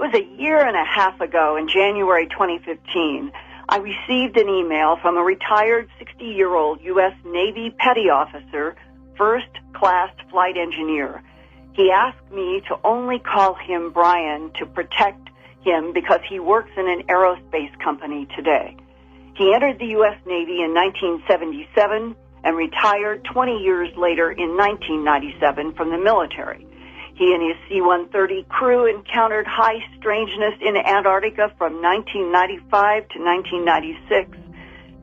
It was a year and a half ago in January 2015. I received an email from a retired 60-year-old U.S. Navy petty officer, first-class flight engineer. He asked me to only call him Brian to protect him because he works in an aerospace company today. He entered the U.S. Navy in 1977 and retired 20 years later in 1997 from the military. He and his C-130 crew encountered high strangeness in Antarctica from 1995 to 1996.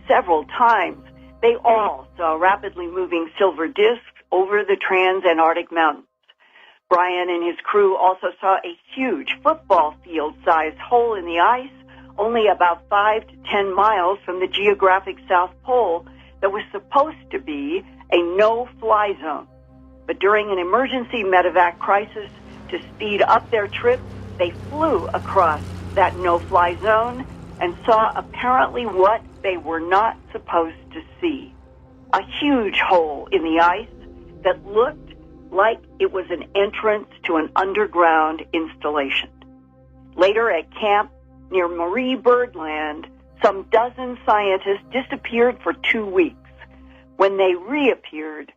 Several times, they all saw rapidly moving silver disks over the trans-Antarctic mountains. Brian and his crew also saw a huge football field-sized hole in the ice, only about 5 to 10 miles from the geographic South Pole, that was supposed to be a no-fly zone. But during an emergency medevac crisis, to speed up their trip, they flew across that no-fly zone and saw apparently what they were not supposed to see. A huge hole in the ice that looked like it was an entrance to an underground installation. Later at camp near Marie Birdland, some dozen scientists disappeared for 2 weeks. When they reappeared,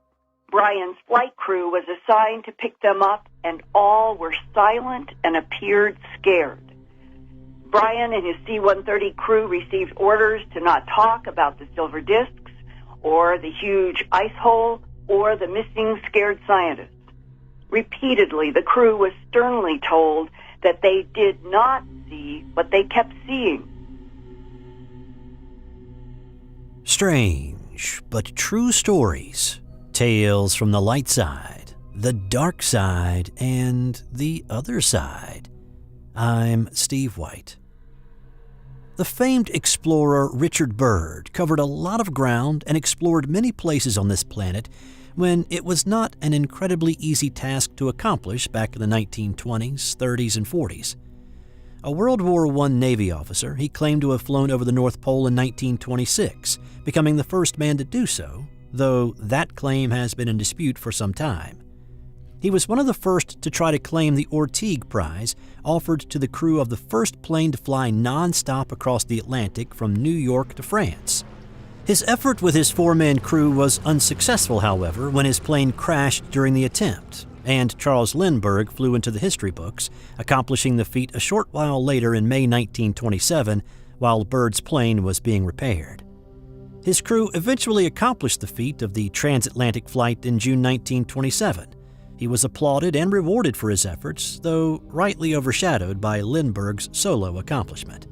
Brian's flight crew was assigned to pick them up, and all were silent and appeared scared. Brian and his C-130 crew received orders to not talk about the silver disks or the huge ice hole or the missing scared scientists. Repeatedly, the crew was sternly told that they did not see what they kept seeing. Strange, but true stories. Tales from the light side, the dark side, and the other side. I'm Steve White. The famed explorer Richard Byrd covered a lot of ground and explored many places on this planet when it was not an incredibly easy task to accomplish back in the 1920s, 30s, and 40s. A World War I Navy officer, he claimed to have flown over the North Pole in 1926, becoming the first man to do so, though that claim has been in dispute for some time. He was one of the first to try to claim the Orteig Prize, offered to the crew of the first plane to fly non-stop across the Atlantic from New York to France. His effort with his 4-man crew was unsuccessful, however, when his plane crashed during the attempt, and Charles Lindbergh flew into the history books, accomplishing the feat a short while later in May 1927, while Byrd's plane was being repaired. His crew eventually accomplished the feat of the transatlantic flight in June 1927. He was applauded and rewarded for his efforts, though rightly overshadowed by Lindbergh's solo accomplishment.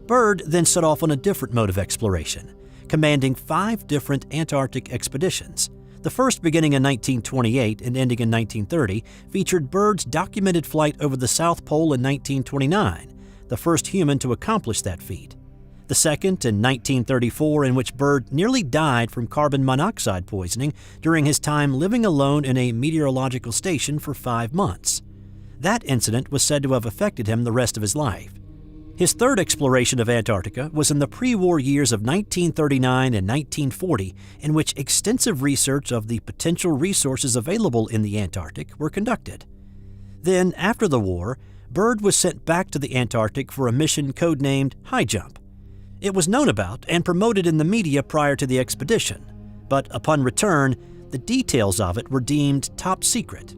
Byrd then set off on a different mode of exploration, commanding 5 different Antarctic expeditions. The first, beginning in 1928 and ending in 1930, featured Byrd's documented flight over the South Pole in 1929, the first human to accomplish that feat. The second, in 1934, in which Byrd nearly died from carbon monoxide poisoning during his time living alone in a meteorological station for 5 months. That incident was said to have affected him the rest of his life. His third exploration of Antarctica was in the pre-war years of 1939 and 1940, in which extensive research of the potential resources available in the Antarctic were conducted. Then, after the war, Byrd was sent back to the Antarctic for a mission codenamed Highjump. It was known about and promoted in the media prior to the expedition, but upon return, the details of it were deemed top secret.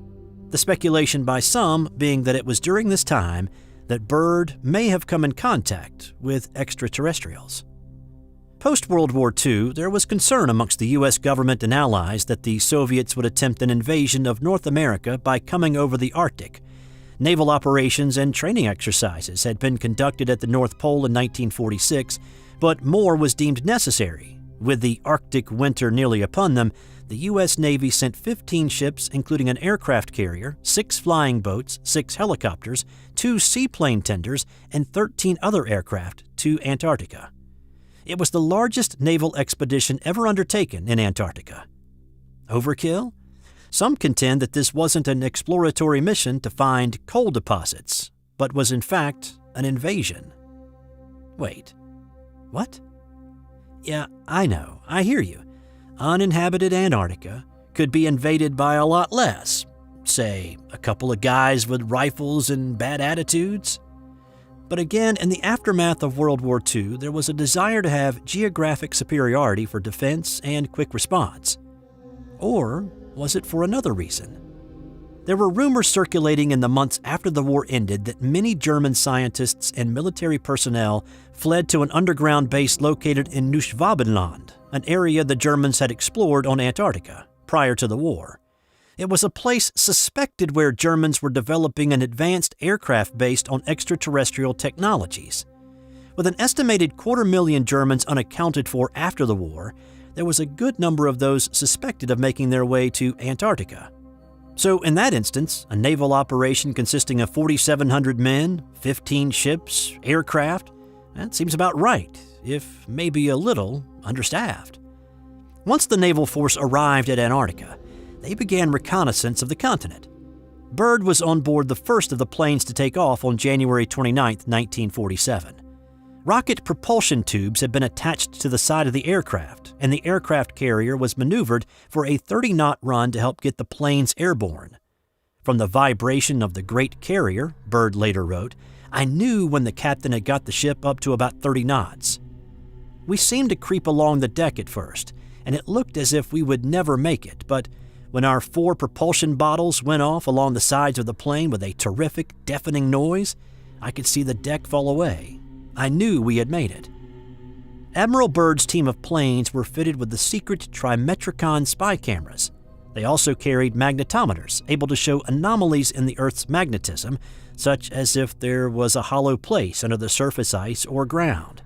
The speculation by some being that it was during this time that Byrd may have come in contact with extraterrestrials. Post-World War II, there was concern amongst the U.S. government and allies that the Soviets would attempt an invasion of North America by coming over the Arctic. Naval operations and training exercises had been conducted at the North Pole in 1946, but more was deemed necessary. With the Arctic winter nearly upon them, the U.S. Navy sent 15 ships, including an aircraft carrier, 6 flying boats, 6 helicopters, 2 seaplane tenders, and 13 other aircraft to Antarctica. It was the largest naval expedition ever undertaken in Antarctica. Overkill? Some contend that this wasn't an exploratory mission to find coal deposits, but was in fact an invasion. Wait, what? Yeah, I know, I hear you. Uninhabited Antarctica could be invaded by a lot less. say, a couple of guys with rifles and bad attitudes? But again, in the aftermath of World War II, there was a desire to have geographic superiority for defense and quick response. Or was it for another reason? There were rumors circulating in the months after the war ended that many German scientists and military personnel fled to an underground base located in Neuschwabenland, an area the Germans had explored on Antarctica prior to the war. It was a place suspected where Germans were developing an advanced aircraft based on extraterrestrial technologies. With an estimated 250,000 Germans unaccounted for after the war, there was a good number of those suspected of making their way to Antarctica. So in that instance, a naval operation consisting of 4,700 men, 15 ships, aircraft, that seems about right, if maybe a little understaffed. Once the naval force arrived at Antarctica, they began reconnaissance of the continent. Byrd was on board the first of the planes to take off on January 29, 1947. Rocket propulsion tubes had been attached to the side of the aircraft, and the aircraft carrier was maneuvered for a 30-knot run to help get the planes airborne. From the vibration of the great carrier, Byrd later wrote, I knew when the captain had got the ship up to about 30 knots. We seemed to creep along the deck at first, and it looked as if we would never make it, but when our 4 propulsion bottles went off along the sides of the plane with a terrific, deafening noise, I could see the deck fall away. I knew we had made it. Admiral Byrd's team of planes were fitted with the secret Trimetricon spy cameras. They also carried magnetometers, able to show anomalies in the Earth's magnetism, such as if there was a hollow place under the surface ice or ground.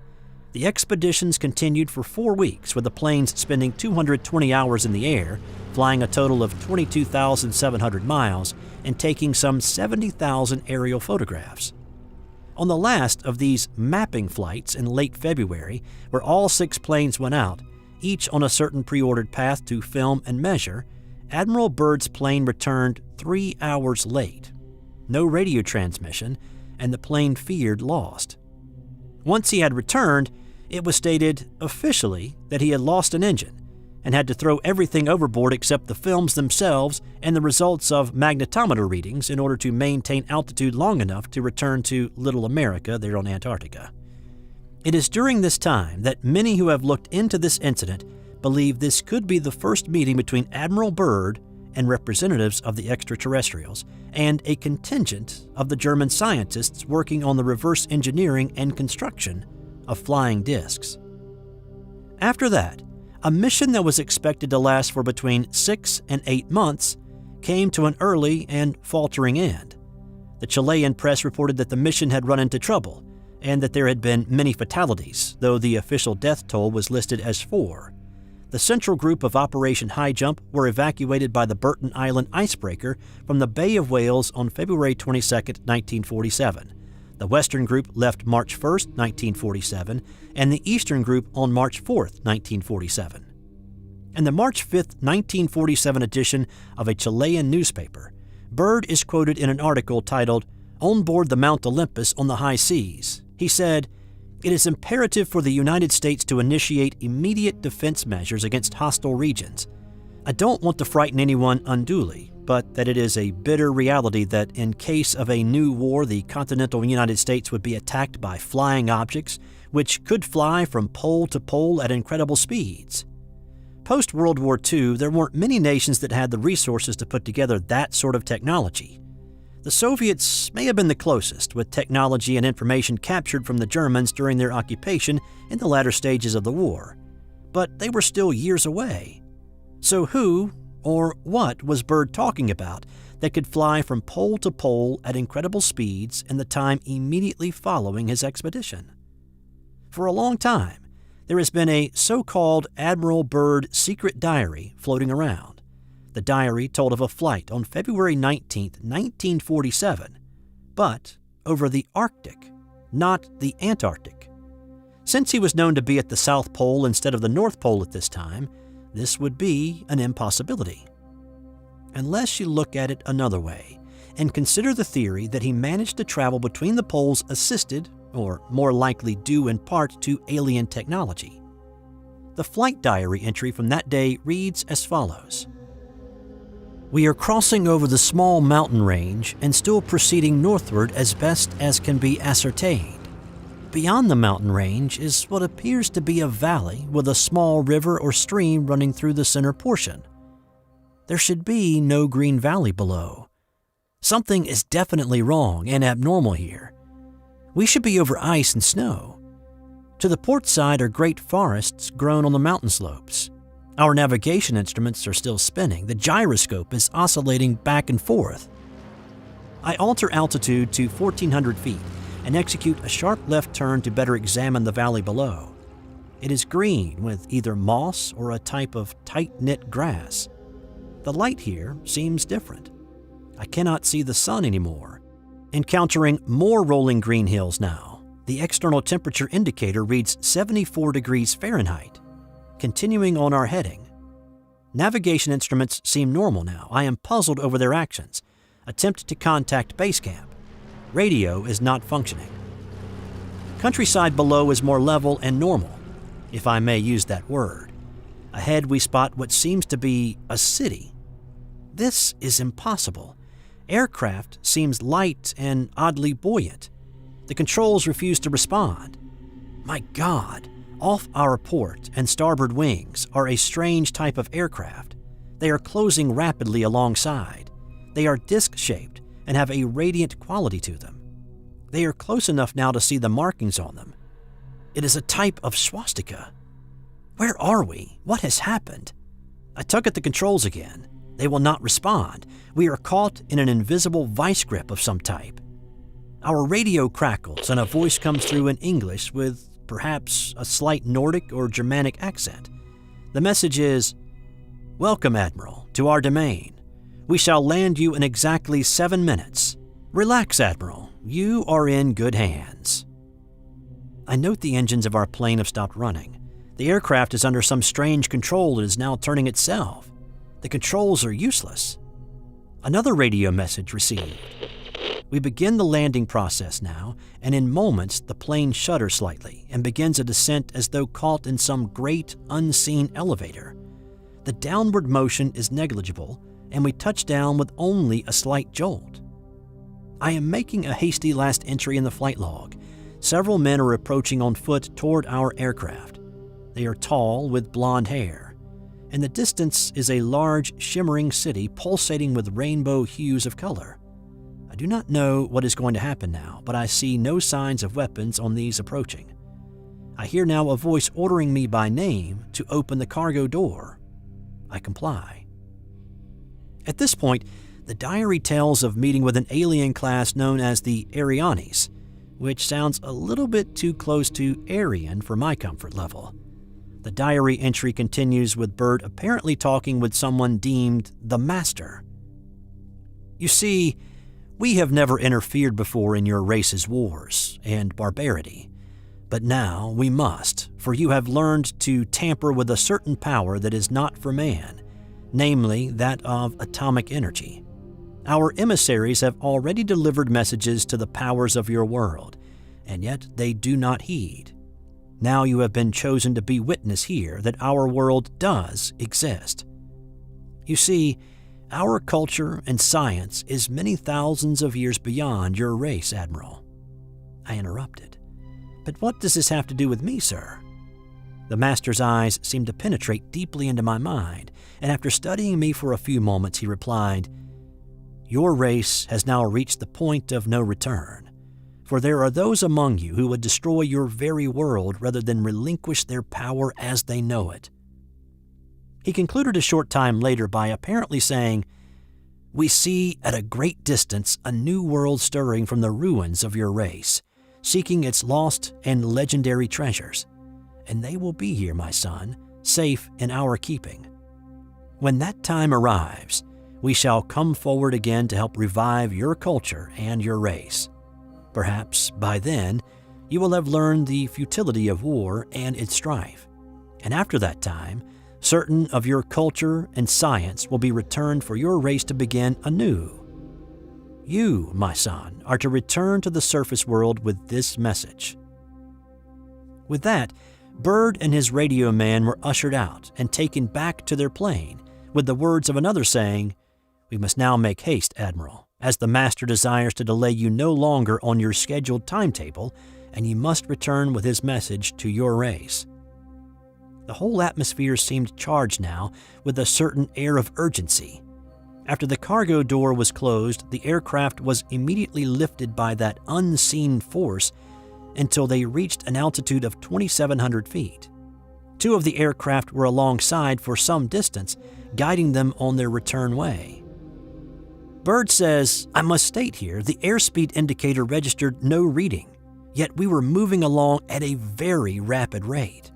The expeditions continued for 4 weeks, with the planes spending 220 hours in the air, flying a total of 22,700 miles, and taking some 70,000 aerial photographs. On the last of these mapping flights in late February, where all 6 planes went out, each on a certain pre-ordered path to film and measure, Admiral Byrd's plane returned 3 hours late. No radio transmission, and the plane feared lost. Once he had returned, it was stated officially that he had lost an engine and had to throw everything overboard except the films themselves and the results of magnetometer readings in order to maintain altitude long enough to return to Little America there on Antarctica. It is during this time that many who have looked into this incident believe this could be the first meeting between Admiral Byrd and representatives of the extraterrestrials, and a contingent of the German scientists working on the reverse engineering and construction of flying discs. After that, a mission that was expected to last for between 6 and 8 months came to an early and faltering end. The Chilean press reported that the mission had run into trouble and that there had been many fatalities, though the official death toll was listed as 4. The central group of Operation Highjump were evacuated by the Burton Island icebreaker from the Bay of Whales on February 22, 1947. The Western group left March 1, 1947, and the Eastern group on March 4, 1947. In the March 5, 1947 edition of a Chilean newspaper, Byrd is quoted in an article titled, On Board the Mount Olympus on the High Seas. He said, It is imperative for the United States to initiate immediate defense measures against hostile regions. I don't want to frighten anyone unduly, but that it is a bitter reality that in case of a new war, the continental United States would be attacked by flying objects, which could fly from pole to pole at incredible speeds. Post-World War II, there weren't many nations that had the resources to put together that sort of technology. The Soviets may have been the closest, with technology and information captured from the Germans during their occupation in the latter stages of the war. But they were still years away. So who or what was Byrd talking about that could fly from pole to pole at incredible speeds in the time immediately following his expedition? For a long time, there has been a so-called Admiral Byrd secret diary floating around. The diary told of a flight on February 19, 1947, but over the Arctic, not the Antarctic. Since he was known to be at the South Pole instead of the North Pole at this time, this would be an impossibility. Unless you look at it another way and consider the theory that he managed to travel between the poles assisted, or more likely due in part to alien technology. The flight diary entry from that day reads as follows. We are crossing over the small mountain range and still proceeding northward as best as can be ascertained. Beyond the mountain range is what appears to be a valley with a small river or stream running through the center portion. There should be no green valley below. Something is definitely wrong and abnormal here. We should be over ice and snow. To the port side are great forests grown on the mountain slopes. Our navigation instruments are still spinning. The gyroscope is oscillating back and forth. I alter altitude to 1,400 feet and execute a sharp left turn to better examine the valley below. It is green with either moss or a type of tight-knit grass. The light here seems different. I cannot see the sun anymore. Encountering more rolling green hills now, the external temperature indicator reads 74 degrees Fahrenheit. Continuing on our heading. Navigation instruments seem normal now. I am puzzled over their actions. Attempt to contact base camp. Radio is not functioning. Countryside below is more level and normal, if I may use that word. Ahead we spot what seems to be a city. This is impossible. Aircraft seems light and oddly buoyant. The controls refuse to respond. My God! Off our port and starboard wings are a strange type of aircraft. They are closing rapidly alongside. They are disc-shaped and have a radiant quality to them. They are close enough now to see the markings on them. It is a type of swastika. Where are we? What has happened? I tug at the controls again. They will not respond. We are caught in an invisible vice grip of some type. Our radio crackles and a voice comes through in English with perhaps a slight Nordic or Germanic accent. The message is, "Welcome, Admiral, to our domain. We shall land you in exactly 7 minutes. Relax, Admiral. You are in good hands." I note the engines of our plane have stopped running. The aircraft is under some strange control that is now turning itself. The controls are useless. Another radio message received. We begin the landing process now, and in moments the plane shudders slightly and begins a descent as though caught in some great, unseen elevator. The downward motion is negligible, and we touch down with only a slight jolt. I am making a hasty last entry in the flight log. Several men are approaching on foot toward our aircraft. They are tall with blonde hair. In the distance is a large, shimmering city pulsating with rainbow hues of color. I do not know what is going to happen now, but I see no signs of weapons on these approaching. I hear now a voice ordering me by name to open the cargo door. I comply. At this point, the diary tells of meeting with an alien class known as the Arianes, which sounds a little bit too close to Aryan for my comfort level. The diary entry continues with Byrd apparently talking with someone deemed the Master. You see, we have never interfered before in your race's wars and barbarity, but now we must, for you have learned to tamper with a certain power that is not for man, namely that of atomic energy. Our emissaries have already delivered messages to the powers of your world, and yet they do not heed. Now you have been chosen to be witness here that our world does exist. You see, our culture and science is many thousands of years beyond your race, Admiral. I interrupted. But what does this have to do with me, sir? The Master's eyes seemed to penetrate deeply into my mind, and after studying me for a few moments, he replied, "Your race has now reached the point of no return, for there are those among you who would destroy your very world rather than relinquish their power as they know it." He concluded a short time later by apparently saying, "We see at a great distance a new world stirring from the ruins of your race, seeking its lost and legendary treasures. And they will be here, my son, safe in our keeping. When that time arrives, we shall come forward again to help revive your culture and your race. Perhaps by then, you will have learned the futility of war and its strife. And after that time, certain of your culture and science will be returned for your race to begin anew. You, my son, are to return to the surface world with this message." With that, Byrd and his radio man were ushered out and taken back to their plane, with the words of another saying, We must now make haste, Admiral, as the Master desires to delay you no longer on your scheduled timetable, and you must return with his message to your race." The whole atmosphere seemed charged now with a certain air of urgency. After the cargo door was closed, the aircraft was immediately lifted by that unseen force until they reached an altitude of 2,700 feet. Two of the aircraft were alongside for some distance, guiding them on their return way. Byrd says, "I must state here, the airspeed indicator registered no reading, yet we were moving along at a very rapid rate."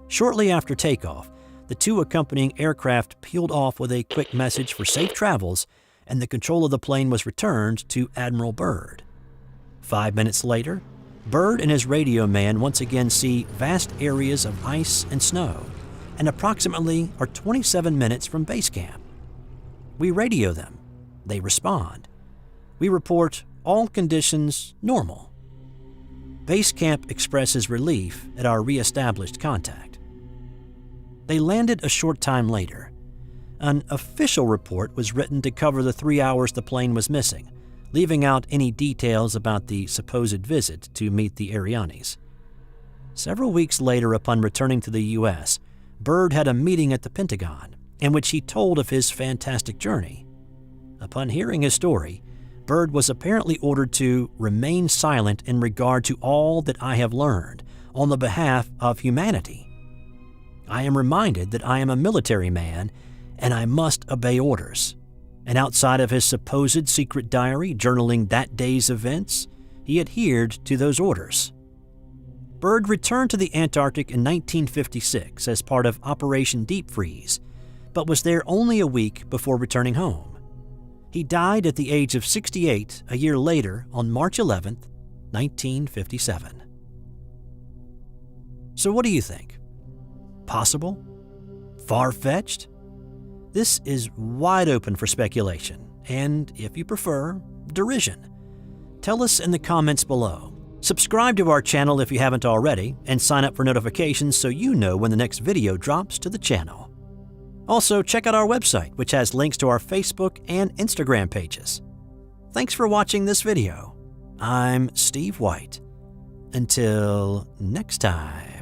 Shortly after takeoff, the two accompanying aircraft peeled off with a quick message for safe travels, and the control of the plane was returned to Admiral Byrd. 5 minutes later, Byrd and his radio man once again see vast areas of ice and snow, and approximately are 27 minutes from base camp. We radio them. They respond. We report all conditions normal. Base camp expresses relief at our re-established contact. They landed a short time later. An official report was written to cover the 3 hours the plane was missing, leaving out any details about the supposed visit to meet the Arianes. Several weeks later, upon returning to the U.S., Byrd had a meeting at the Pentagon in which he told of his fantastic journey. Upon hearing his story, Byrd was apparently ordered to remain silent in regard to all that I have learned on the behalf of humanity. I am reminded that I am a military man and I must obey orders. And outside of his supposed secret diary journaling that day's events, he adhered to those orders. Byrd returned to the Antarctic in 1956 as part of Operation Deep Freeze, but was there only a week before returning home. He died at the age of 68 a year later on March 11th, 1957. So what do you think? Possible? Far-fetched? This is wide open for speculation, and, if you prefer, derision. Tell us in the comments below. Subscribe to our channel if you haven't already, and sign up for notifications so you know when the next video drops to the channel. Also, check out our website, which has links to our Facebook and Instagram pages. Thanks for watching this video. I'm Steve White. Until next time.